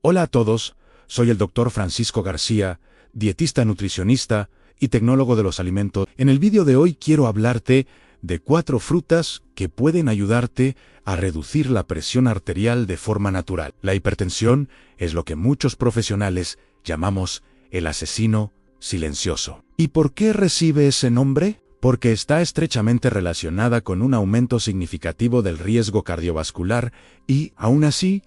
Hola a todos, soy el Dr. Francisco García, dietista nutricionista y tecnólogo de los alimentos. En el vídeo de hoy quiero hablarte de 4 frutas que pueden ayudarte a reducir la presión arterial de forma natural. La hipertensión es lo que muchos profesionales llamamos el asesino silencioso. ¿Y por qué recibe ese nombre? Porque está estrechamente relacionada con un aumento significativo del riesgo cardiovascular y, aún así,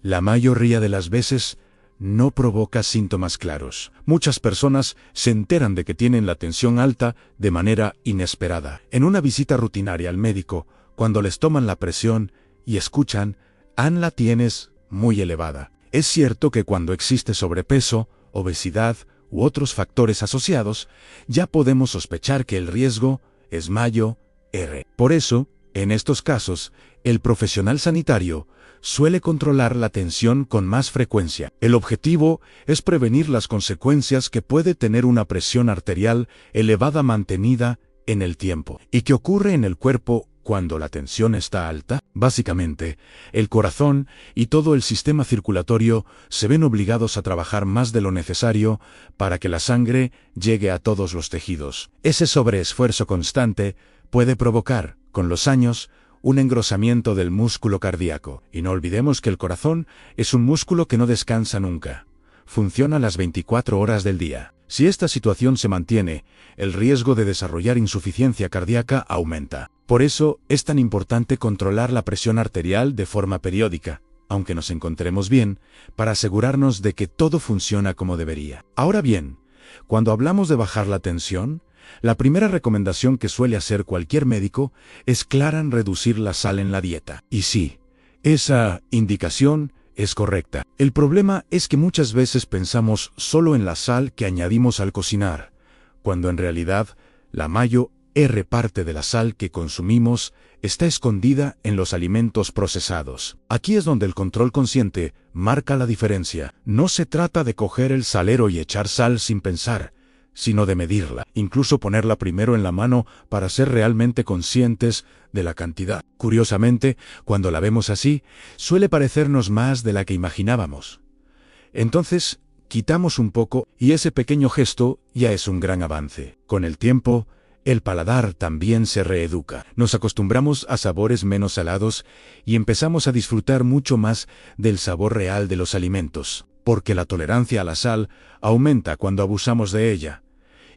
la mayoría de las veces no provoca síntomas claros. Muchas personas se enteran de que tienen la tensión alta de manera inesperada. En una visita rutinaria al médico, cuando les toman la presión y escuchan, la tienes muy elevada. Es cierto que cuando existe sobrepeso, obesidad u otros factores asociados, ya podemos sospechar que el riesgo es mayor. Por eso, en estos casos, el profesional sanitario suele controlar la tensión con más frecuencia. El objetivo es prevenir las consecuencias que puede tener una presión arterial elevada mantenida en el tiempo. ¿Y qué ocurre en el cuerpo cuando la tensión está alta? Básicamente, el corazón y todo el sistema circulatorio se ven obligados a trabajar más de lo necesario para que la sangre llegue a todos los tejidos. Ese sobreesfuerzo constante puede provocar, con los años, un engrosamiento del músculo cardíaco. Y no olvidemos que el corazón es un músculo que no descansa nunca. Funciona las 24 horas del día. Si esta situación se mantiene, el riesgo de desarrollar insuficiencia cardíaca aumenta. Por eso es tan importante controlar la presión arterial de forma periódica, aunque nos encontremos bien, para asegurarnos de que todo funciona como debería. Ahora bien, cuando hablamos de bajar la tensión, la primera recomendación que suele hacer cualquier médico es clara en reducir la sal en la dieta. Y sí, esa indicación es correcta. El problema es que muchas veces pensamos solo en la sal que añadimos al cocinar, cuando en realidad la mayor parte de la sal que consumimos está escondida en los alimentos procesados. Aquí es donde el control consciente marca la diferencia. No se trata de coger el salero y echar sal sin pensar, sino de medirla, incluso ponerla primero en la mano para ser realmente conscientes de la cantidad. Curiosamente, cuando la vemos así, suele parecernos más de la que imaginábamos. Entonces, quitamos un poco y ese pequeño gesto ya es un gran avance. Con el tiempo, el paladar también se reeduca. Nos acostumbramos a sabores menos salados y empezamos a disfrutar mucho más del sabor real de los alimentos, porque la tolerancia a la sal aumenta cuando abusamos de ella.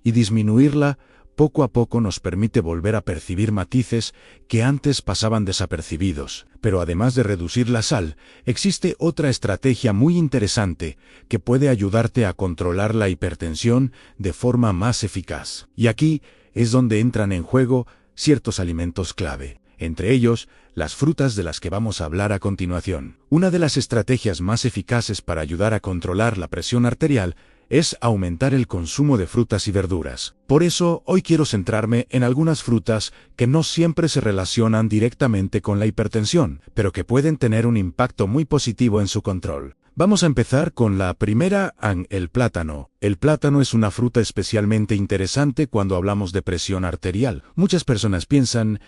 Y disminuirla poco a poco nos permite volver a percibir matices que antes pasaban desapercibidos. Pero además de reducir la sal, existe otra estrategia muy interesante que puede ayudarte a controlar la hipertensión de forma más eficaz. Y aquí es donde entran en juego ciertos alimentos clave, entre ellos las frutas de las que vamos a hablar a continuación. Una de las estrategias más eficaces para ayudar a controlar la presión arterial es aumentar el consumo de frutas y verduras. Por eso, hoy quiero centrarme en algunas frutas que no siempre se relacionan directamente con la hipertensión, pero que pueden tener un impacto muy positivo en su control. Vamos a empezar con la primera, el plátano. El plátano es una fruta especialmente interesante cuando hablamos de presión arterial. Muchas personas piensan,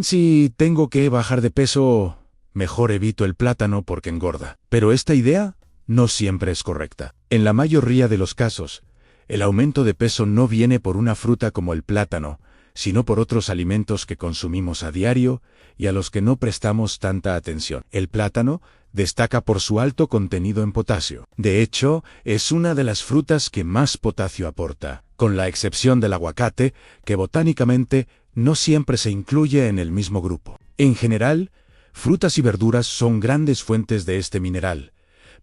si tengo que bajar de peso, mejor evito el plátano porque engorda. Pero esta idea no siempre es correcta. En la mayoría de los casos, el aumento de peso no viene por una fruta como el plátano, sino por otros alimentos que consumimos a diario y a los que no prestamos tanta atención. El plátano destaca por su alto contenido en potasio. De hecho, es una de las frutas que más potasio aporta, con la excepción del aguacate, que botánicamente no siempre se incluye en el mismo grupo. En general, frutas y verduras son grandes fuentes de este mineral,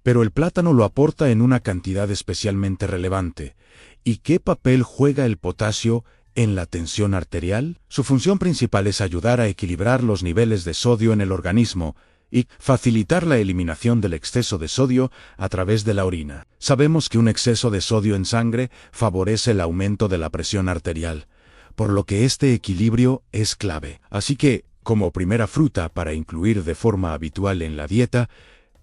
pero el plátano lo aporta en una cantidad especialmente relevante. ¿Y qué papel juega el potasio en la tensión arterial? Su función principal es ayudar a equilibrar los niveles de sodio en el organismo y facilitar la eliminación del exceso de sodio a través de la orina. Sabemos que un exceso de sodio en sangre favorece el aumento de la presión arterial, por lo que este equilibrio es clave. Así que, como primera fruta para incluir de forma habitual en la dieta,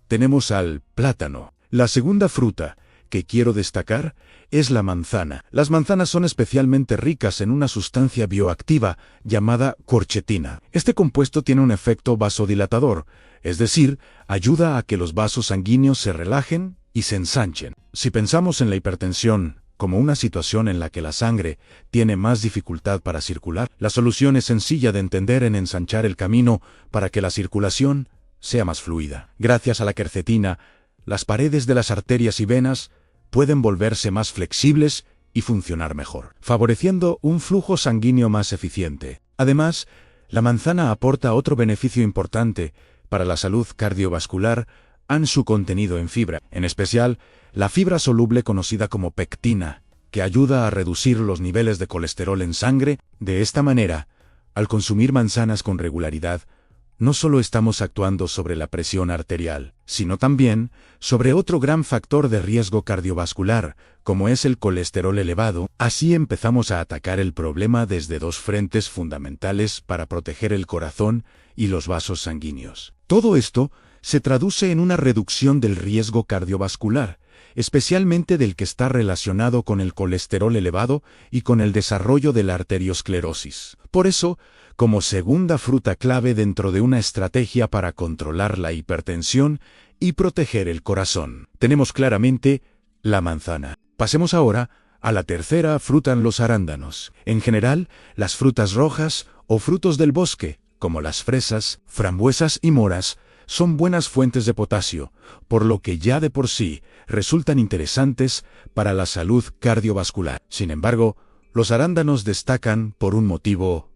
tenemos al plátano. La segunda fruta que quiero destacar es la manzana. Las manzanas son especialmente ricas en una sustancia bioactiva llamada quercetina. Este compuesto tiene un efecto vasodilatador, es decir, ayuda a que los vasos sanguíneos se relajen y se ensanchen. Si pensamos en la hipertensión como una situación en la que la sangre tiene más dificultad para circular, la solución es sencilla de entender en ensanchar el camino para que la circulación sea más fluida. Gracias a la quercetina, las paredes de las arterias y venas pueden volverse más flexibles y funcionar mejor, favoreciendo un flujo sanguíneo más eficiente. Además, la manzana aporta otro beneficio importante para la salud cardiovascular en su contenido en fibra, en especial la fibra soluble conocida como pectina, que ayuda a reducir los niveles de colesterol en sangre. De esta manera, al consumir manzanas con regularidad, no solo estamos actuando sobre la presión arterial, sino también sobre otro gran factor de riesgo cardiovascular, como es el colesterol elevado. Así empezamos a atacar el problema desde dos frentes fundamentales para proteger el corazón y los vasos sanguíneos. Todo esto se traduce en una reducción del riesgo cardiovascular, especialmente del que está relacionado con el colesterol elevado y con el desarrollo de la arteriosclerosis. Por eso, como segunda fruta clave dentro de una estrategia para controlar la hipertensión y proteger el corazón, tenemos claramente la manzana. Pasemos ahora a la tercera fruta, los arándanos. En general, las frutas rojas o frutos del bosque, como las fresas, frambuesas y moras, son buenas fuentes de potasio, por lo que ya de por sí resultan interesantes para la salud cardiovascular. Sin embargo, los arándanos destacan por un motivo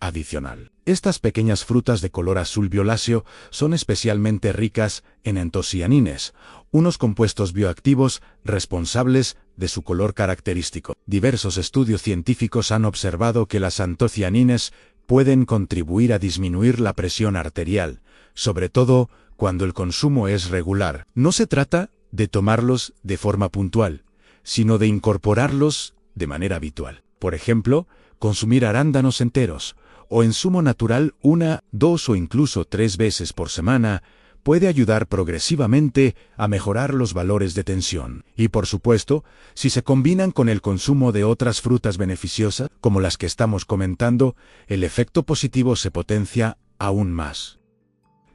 adicional. Estas pequeñas frutas de color azul violáceo son especialmente ricas en antocianines, unos compuestos bioactivos responsables de su color característico. Diversos estudios científicos han observado que las antocianines pueden contribuir a disminuir la presión arterial, sobre todo cuando el consumo es regular. No se trata de tomarlos de forma puntual, sino de incorporarlos de manera habitual. Por ejemplo, consumir arándanos enteros o en zumo natural 1, 2 o incluso 3 veces por semana puede ayudar progresivamente a mejorar los valores de tensión. Y por supuesto, si se combinan con el consumo de otras frutas beneficiosas, como las que estamos comentando, el efecto positivo se potencia aún más.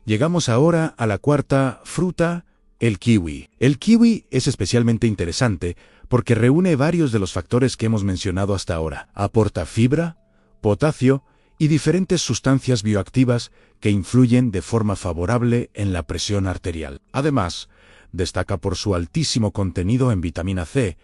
Llegamos ahora a la cuarta fruta, el kiwi. El kiwi es especialmente interesante porque reúne varios de los factores que hemos mencionado hasta ahora. Aporta fibra, potasio y diferentes sustancias bioactivas que influyen de forma favorable en la presión arterial. Además, destaca por su altísimo contenido en vitamina C,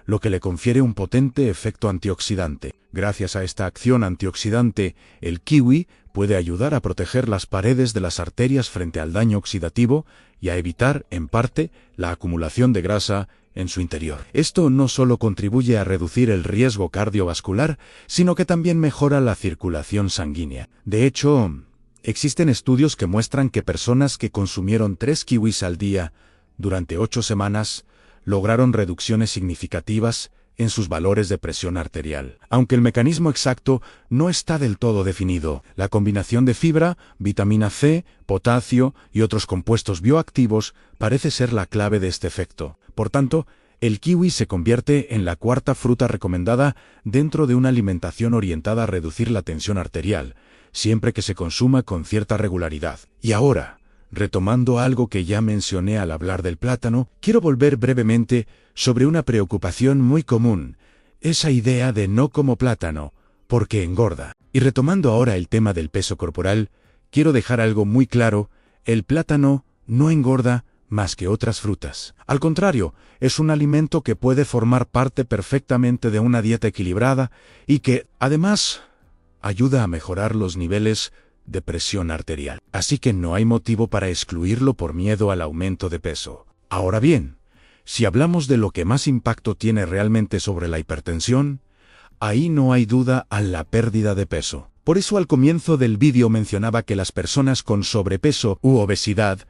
lo que le confiere un potente efecto antioxidante. Gracias a esta acción antioxidante, el kiwi puede ayudar a proteger las paredes de las arterias frente al daño oxidativo y a evitar, en parte, la acumulación de grasa en su interior. Esto no solo contribuye a reducir el riesgo cardiovascular, sino que también mejora la circulación sanguínea. De hecho, existen estudios que muestran que personas que consumieron 3 kiwis al día durante 8 semanas lograron reducciones significativas en sus valores de presión arterial. Aunque el mecanismo exacto no está del todo definido, la combinación de fibra, vitamina C, potasio y otros compuestos bioactivos parece ser la clave de este efecto. Por tanto, el kiwi se convierte en la cuarta fruta recomendada dentro de una alimentación orientada a reducir la tensión arterial, siempre que se consuma con cierta regularidad. Y ahora, retomando algo que ya mencioné al hablar del plátano, quiero volver brevemente sobre una preocupación muy común, esa idea de no como plátano, porque engorda. Y retomando ahora el tema del peso corporal, quiero dejar algo muy claro: el plátano no engorda más que otras frutas. Al contrario, es un alimento que puede formar parte perfectamente de una dieta equilibrada y que, además, ayuda a mejorar los niveles de presión arterial. Así que no hay motivo para excluirlo por miedo al aumento de peso. Ahora bien, si hablamos de lo que más impacto tiene realmente sobre la hipertensión, ahí no hay duda a la pérdida de peso. Por eso al comienzo del vídeo mencionaba que las personas con sobrepeso u obesidad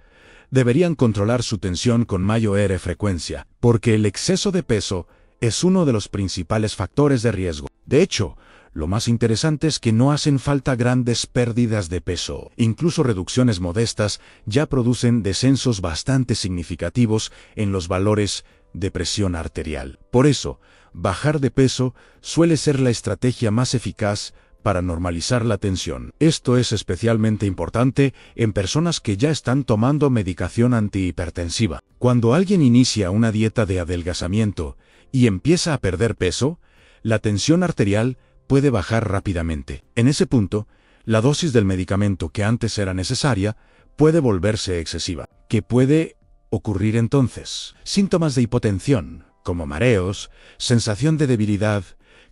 deberían controlar su tensión con mayor frecuencia, porque el exceso de peso es uno de los principales factores de riesgo. De hecho, lo más interesante es que no hacen falta grandes pérdidas de peso. Incluso reducciones modestas ya producen descensos bastante significativos en los valores de presión arterial. Por eso, bajar de peso suele ser la estrategia más eficaz para normalizar la tensión. Esto es especialmente importante en personas que ya están tomando medicación antihipertensiva. Cuando alguien inicia una dieta de adelgazamiento y empieza a perder peso, la tensión arterial puede bajar rápidamente. En ese punto, la dosis del medicamento que antes era necesaria puede volverse excesiva. ¿Qué puede ocurrir entonces? Síntomas de hipotensión, como mareos, sensación de debilidad,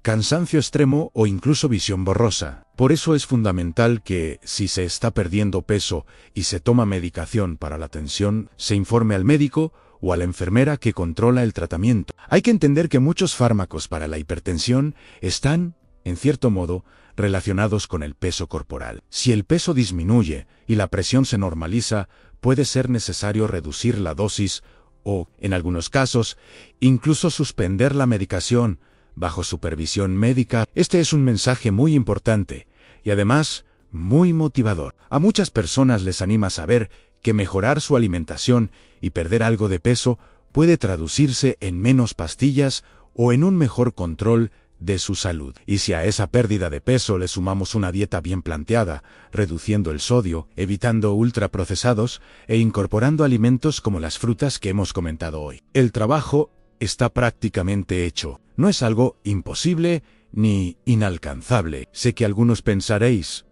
cansancio extremo o incluso visión borrosa. Por eso es fundamental que, si se está perdiendo peso y se toma medicación para la tensión, se informe al médico o a la enfermera que controla el tratamiento. Hay que entender que muchos fármacos para la hipertensión están, en cierto modo, relacionados con el peso corporal. Si el peso disminuye y la presión se normaliza, puede ser necesario reducir la dosis o, en algunos casos, incluso suspender la medicación bajo supervisión médica. Este es un mensaje muy importante y además muy motivador. A muchas personas les anima saber que mejorar su alimentación y perder algo de peso puede traducirse en menos pastillas o en un mejor control de su salud. Y si a esa pérdida de peso le sumamos una dieta bien planteada, reduciendo el sodio, evitando ultraprocesados e incorporando alimentos como las frutas que hemos comentado hoy, el trabajo está prácticamente hecho. No es algo imposible ni inalcanzable. Sé que algunos pensaréis,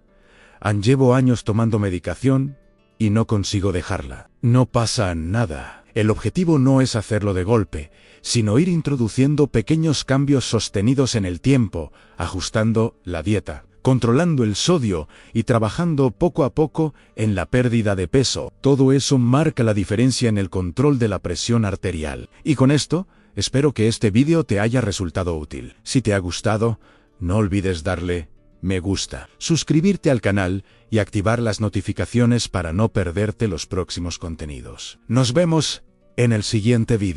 llevo años tomando medicación y no consigo dejarla. No pasa nada. El objetivo no es hacerlo de golpe, sino ir introduciendo pequeños cambios sostenidos en el tiempo, ajustando la dieta, controlando el sodio y trabajando poco a poco en la pérdida de peso. Todo eso marca la diferencia en el control de la presión arterial. Y con esto, espero que este vídeo te haya resultado útil. Si te ha gustado, no olvides darle me gusta, suscribirte al canal y activar las notificaciones para no perderte los próximos contenidos. Nos vemos en el siguiente vídeo.